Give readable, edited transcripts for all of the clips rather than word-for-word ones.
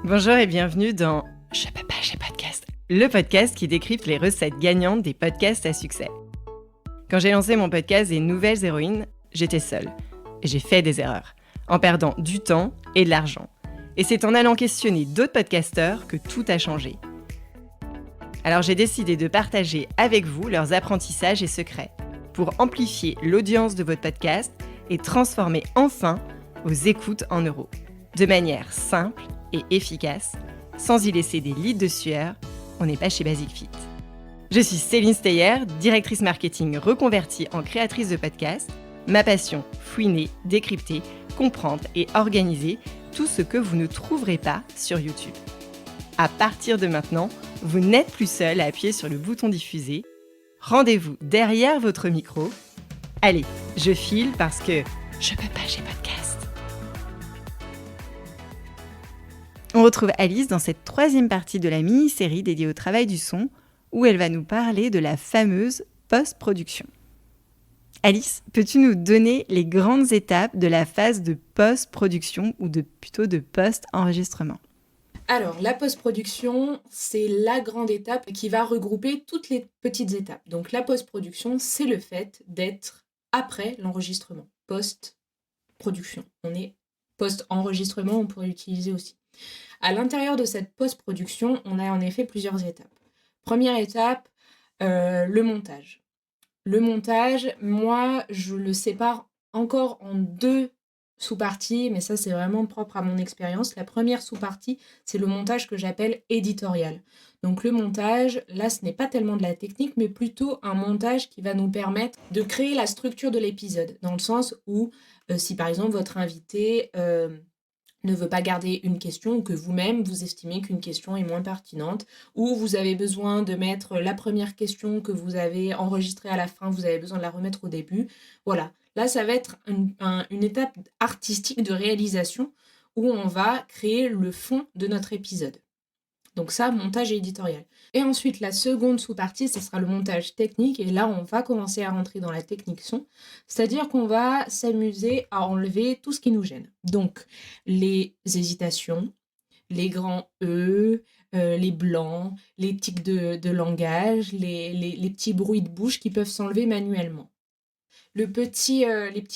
Bonjour et bienvenue dans Je peux pas, j'ai podcast, le podcast qui décrypte les recettes gagnantes des podcasts à succès. Quand j'ai lancé mon podcast des Nouvelles Héroïnes, j'étais seule. Et j'ai fait des erreurs, en perdant du temps et de l'argent. Et c'est en allant questionner d'autres podcasteurs que tout a changé. Alors j'ai décidé de partager avec vous leurs apprentissages et secrets pour amplifier l'audience de votre podcast et transformer enfin vos écoutes en euros. De manière simple et efficace, sans y laisser des litres de sueur, on n'est pas chez Basic Fit. Je suis Céline Steyer, directrice marketing reconvertie en créatrice de podcast. Ma passion, fouiner, décrypter, comprendre et organiser tout ce que vous ne trouverez pas sur YouTube. À partir de maintenant, vous n'êtes plus seul à appuyer sur le bouton diffuser. Rendez-vous derrière votre micro. Allez, je file parce que je peux pas, j'ai podcast. On retrouve Alice dans cette troisième partie de la mini-série dédiée au travail du son, où elle va nous parler de la fameuse post-production. Alice, peux-tu nous donner les grandes étapes de la phase de post-production ou plutôt de post-enregistrement ? Alors, la post-production, c'est la grande étape qui va regrouper toutes les petites étapes. Donc, la post-production, c'est le fait d'être après l'enregistrement. Post-production. On est post-enregistrement, on pourrait l'utiliser aussi. À l'intérieur de cette post-production, on a en effet plusieurs étapes. Première étape, le montage. Le montage, moi, je le sépare encore en deux sous-parties, mais ça, c'est vraiment propre à mon expérience. La première sous-partie, c'est le montage que j'appelle éditorial. Donc le montage, là, ce n'est pas tellement de la technique, mais plutôt un montage qui va nous permettre de créer la structure de l'épisode, dans le sens où, si par exemple, votre invité ne veut pas garder une question ou que vous-même, vous estimez qu'une question est moins pertinente ou vous avez besoin de mettre la première question que vous avez enregistrée à la fin, vous avez besoin de la remettre au début. Voilà, là, ça va être une étape artistique de réalisation où on va créer le fond de notre épisode. Donc ça, montage et éditorial. Et ensuite, la seconde sous-partie, ce sera le montage technique. Et là, on va commencer à rentrer dans la technique son. C'est-à-dire qu'on va s'amuser à enlever tout ce qui nous gêne. Donc, les hésitations, les grands E, les blancs, les tics de langage, les petits bruits de bouche qui peuvent s'enlever manuellement. Les petits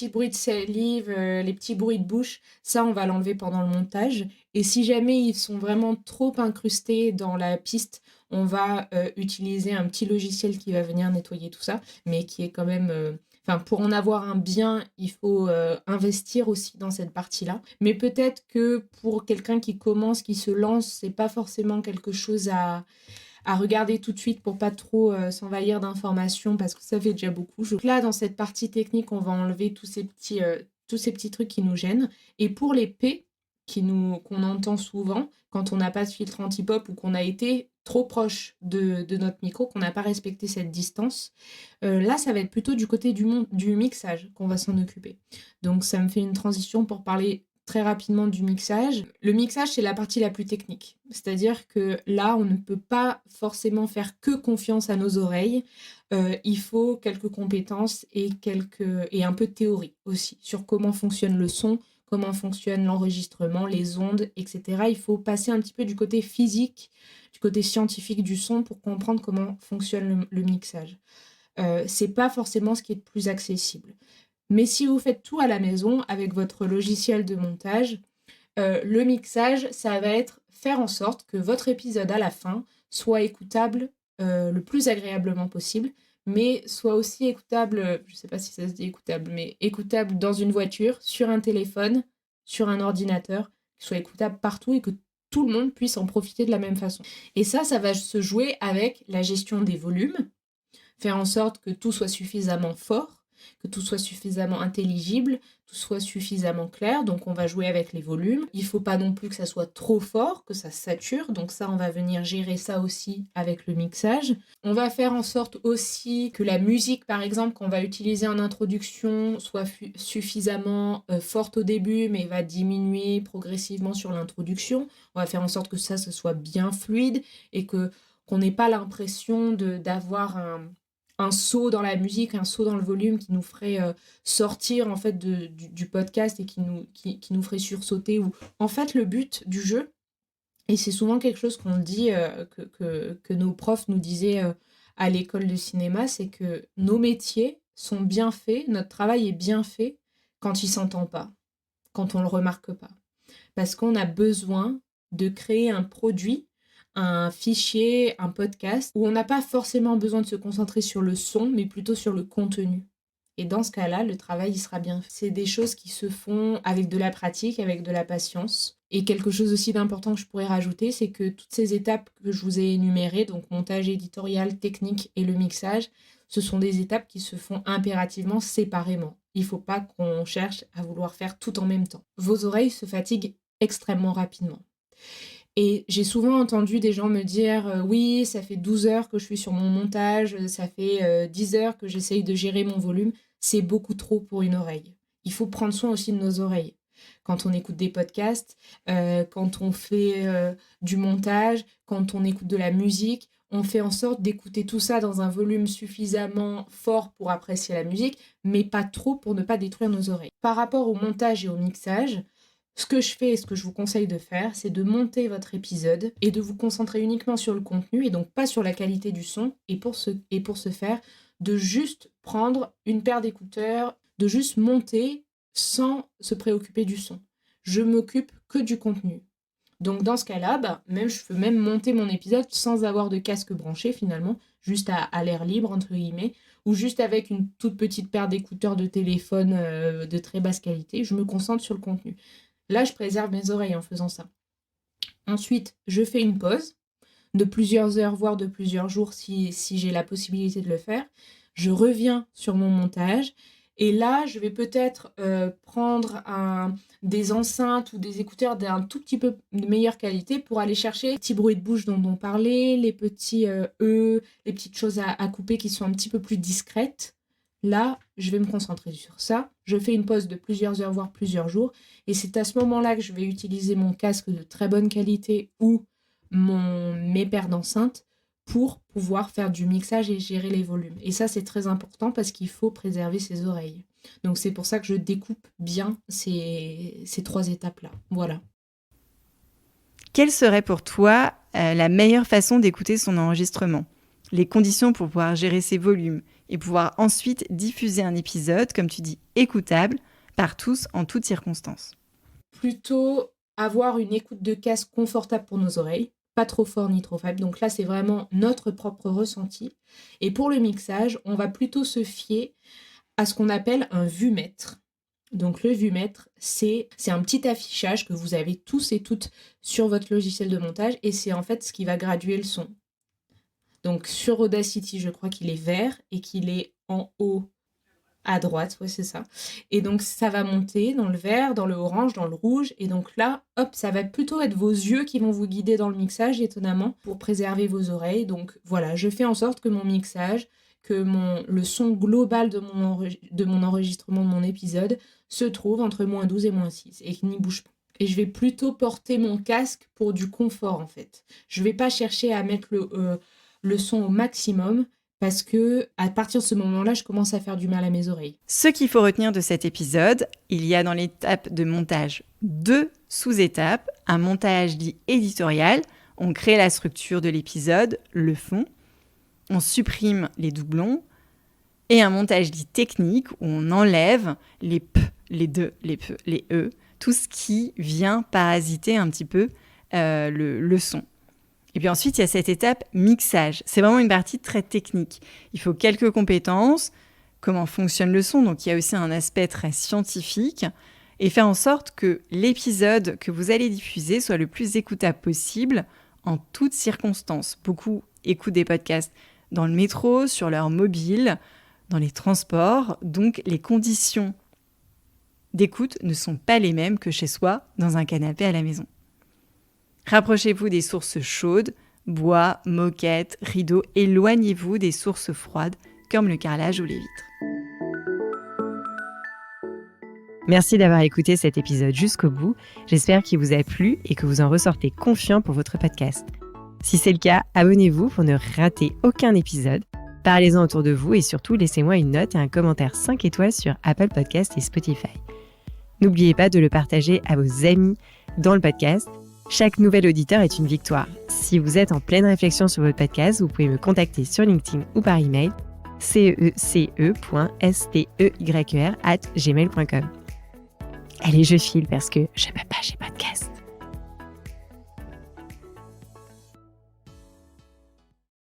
bruits de salive, les petits bruits de bouche, ça, on va l'enlever pendant le montage. Et si jamais ils sont vraiment trop incrustés dans la piste, on va utiliser un petit logiciel qui va venir nettoyer tout ça, mais qui est quand même... pour en avoir un bien, il faut investir aussi dans cette partie-là. Mais peut-être que pour quelqu'un qui commence, qui se lance, c'est pas forcément quelque chose à regarder tout de suite pour pas trop s'envahir d'informations parce que ça fait déjà beaucoup. Donc là, dans cette partie technique, on va enlever tous ces petits trucs qui nous gênent. Et pour les P qu'on entend souvent quand on n'a pas de filtre anti-pop ou qu'on a été trop proche de notre micro, qu'on n'a pas respecté cette distance, là, ça va être plutôt du côté du mixage qu'on va s'en occuper. Donc ça me fait une transition pour parler très rapidement du mixage. Le mixage, c'est la partie la plus technique. C'est-à-dire que là, on ne peut pas forcément faire que confiance à nos oreilles. Il faut quelques compétences et un peu de théorie aussi sur comment fonctionne le son, comment fonctionne l'enregistrement, les ondes, etc. Il faut passer un petit peu du côté physique, du côté scientifique du son pour comprendre comment fonctionne le mixage. C'est pas forcément ce qui est le plus accessible. Mais si vous faites tout à la maison avec votre logiciel de montage, le mixage, ça va être faire en sorte que votre épisode à la fin soit écoutable le plus agréablement possible, mais soit aussi écoutable, je ne sais pas si ça se dit écoutable, mais écoutable dans une voiture, sur un téléphone, sur un ordinateur, qu'il soit écoutable partout et que tout le monde puisse en profiter de la même façon. Et ça va se jouer avec la gestion des volumes, faire en sorte que tout soit suffisamment fort, que tout soit suffisamment intelligible, tout soit suffisamment clair. Donc on va jouer avec les volumes. Il ne faut pas non plus que ça soit trop fort, que ça sature. Donc ça, on va venir gérer ça aussi avec le mixage. On va faire en sorte aussi que la musique, par exemple, qu'on va utiliser en introduction, soit suffisamment forte au début, mais va diminuer progressivement sur l'introduction. On va faire en sorte que ça soit bien fluide et qu'on n'ait pas l'impression d'avoir un saut dans la musique, un saut dans le volume qui nous ferait sortir en fait du podcast et qui nous ferait sursauter. En fait, le but du jeu, Et c'est souvent quelque chose qu'on dit, que nos profs nous disaient à l'école de cinéma, c'est que nos métiers sont bien faits, notre travail est bien fait quand il s'entend pas, quand on le remarque pas. Parce qu'on a besoin de créer un produit, un fichier, un podcast, où on n'a pas forcément besoin de se concentrer sur le son, mais plutôt sur le contenu. Et dans ce cas-là, le travail, il sera bien fait. C'est des choses qui se font avec de la pratique, avec de la patience. Et quelque chose aussi d'important que je pourrais rajouter, c'est que toutes ces étapes que je vous ai énumérées, donc montage éditorial, technique et le mixage, ce sont des étapes qui se font impérativement séparément. Il ne faut pas qu'on cherche à vouloir faire tout en même temps. Vos oreilles se fatiguent extrêmement rapidement. Et j'ai souvent entendu des gens me dire oui, ça fait 12 heures que je suis sur mon montage, ça fait 10 heures que j'essaye de gérer mon volume. C'est beaucoup trop pour une oreille. Il faut prendre soin aussi de nos oreilles. Quand on écoute des podcasts, quand on fait du montage, quand on écoute de la musique, on fait en sorte d'écouter tout ça dans un volume suffisamment fort pour apprécier la musique, mais pas trop pour ne pas détruire nos oreilles. Par rapport au montage et au mixage, ce que je fais et ce que je vous conseille de faire, c'est de monter votre épisode et de vous concentrer uniquement sur le contenu et donc pas sur la qualité du son. Et pour ce faire, de juste prendre une paire d'écouteurs, de juste monter sans se préoccuper du son. Je m'occupe que du contenu. Donc dans ce cas-là, je peux même monter mon épisode sans avoir de casque branché finalement, juste à l'air libre entre guillemets, ou juste avec une toute petite paire d'écouteurs de téléphone de très basse qualité. Je me concentre sur le contenu. Là, je préserve mes oreilles en faisant ça. Ensuite, je fais une pause de plusieurs heures, voire de plusieurs jours si j'ai la possibilité de le faire. Je reviens sur mon montage et là, je vais peut-être prendre des enceintes ou des écouteurs d'un tout petit peu de meilleure qualité pour aller chercher les petits bruits de bouche dont on parlait, les petits les petites choses à couper qui sont un petit peu plus discrètes. Là, je vais me concentrer sur ça. Je fais une pause de plusieurs heures, voire plusieurs jours. Et c'est à ce moment-là que je vais utiliser mon casque de très bonne qualité ou mes paires d'enceintes pour pouvoir faire du mixage et gérer les volumes. Et ça, c'est très important parce qu'il faut préserver ses oreilles. Donc, c'est pour ça que je découpe bien ces 3 étapes-là. Voilà. Quelle serait pour toi la meilleure façon d'écouter son enregistrement ? Les conditions pour pouvoir gérer ses volumes et pouvoir ensuite diffuser un épisode, comme tu dis, écoutable par tous en toutes circonstances. Plutôt avoir une écoute de casque confortable pour nos oreilles, pas trop fort ni trop faible. Donc là, c'est vraiment notre propre ressenti. Et pour le mixage, on va plutôt se fier à ce qu'on appelle un vumètre. Donc le vumètre, c'est un petit affichage que vous avez tous et toutes sur votre logiciel de montage et c'est en fait ce qui va graduer le son. Donc sur Audacity, je crois qu'il est vert et qu'il est en haut à droite, ouais c'est ça. Et donc ça va monter dans le vert, dans le orange, dans le rouge. Et donc là, hop, ça va plutôt être vos yeux qui vont vous guider dans le mixage, étonnamment, pour préserver vos oreilles. Donc voilà, je fais en sorte que mon mixage, que le son global de mon enregistrement de mon épisode se trouve entre -12 et -6 et qu'il n'y bouge pas. Et je vais plutôt porter mon casque pour du confort en fait. Je vais pas chercher à mettre le son au maximum parce que à partir de ce moment-là, je commence à faire du mal à mes oreilles. Ce qu'il faut retenir de cet épisode, il y a dans l'étape de montage 2 sous-étapes. Un montage dit éditorial, on crée la structure de l'épisode, le fond, on supprime les doublons, et un montage dit technique où on enlève les p, les de, les p, les e, tout ce qui vient parasiter un petit peu le son. Et puis ensuite, il y a cette étape mixage. C'est vraiment une partie très technique. Il faut quelques compétences, comment fonctionne le son, donc il y a aussi un aspect très scientifique, et faire en sorte que l'épisode que vous allez diffuser soit le plus écoutable possible en toutes circonstances. Beaucoup écoutent des podcasts dans le métro, sur leur mobile, dans les transports, donc les conditions d'écoute ne sont pas les mêmes que chez soi, dans un canapé à la maison. Rapprochez-vous des sources chaudes, bois, moquettes, rideaux, éloignez-vous des sources froides comme le carrelage ou les vitres. Merci d'avoir écouté cet épisode jusqu'au bout. J'espère qu'il vous a plu et que vous en ressortez confiant pour votre podcast. Si c'est le cas, abonnez-vous pour ne rater aucun épisode. Parlez-en autour de vous et surtout laissez-moi une note et un commentaire 5 étoiles sur Apple Podcasts et Spotify. N'oubliez pas de le partager à vos amis dans le podcast Chaque nouvel auditeur est une victoire. Si vous êtes en pleine réflexion sur votre podcast, vous pouvez me contacter sur LinkedIn ou par email cece.steyr@gmail.com. Allez, je file parce que je peux pas, j'ai podcast.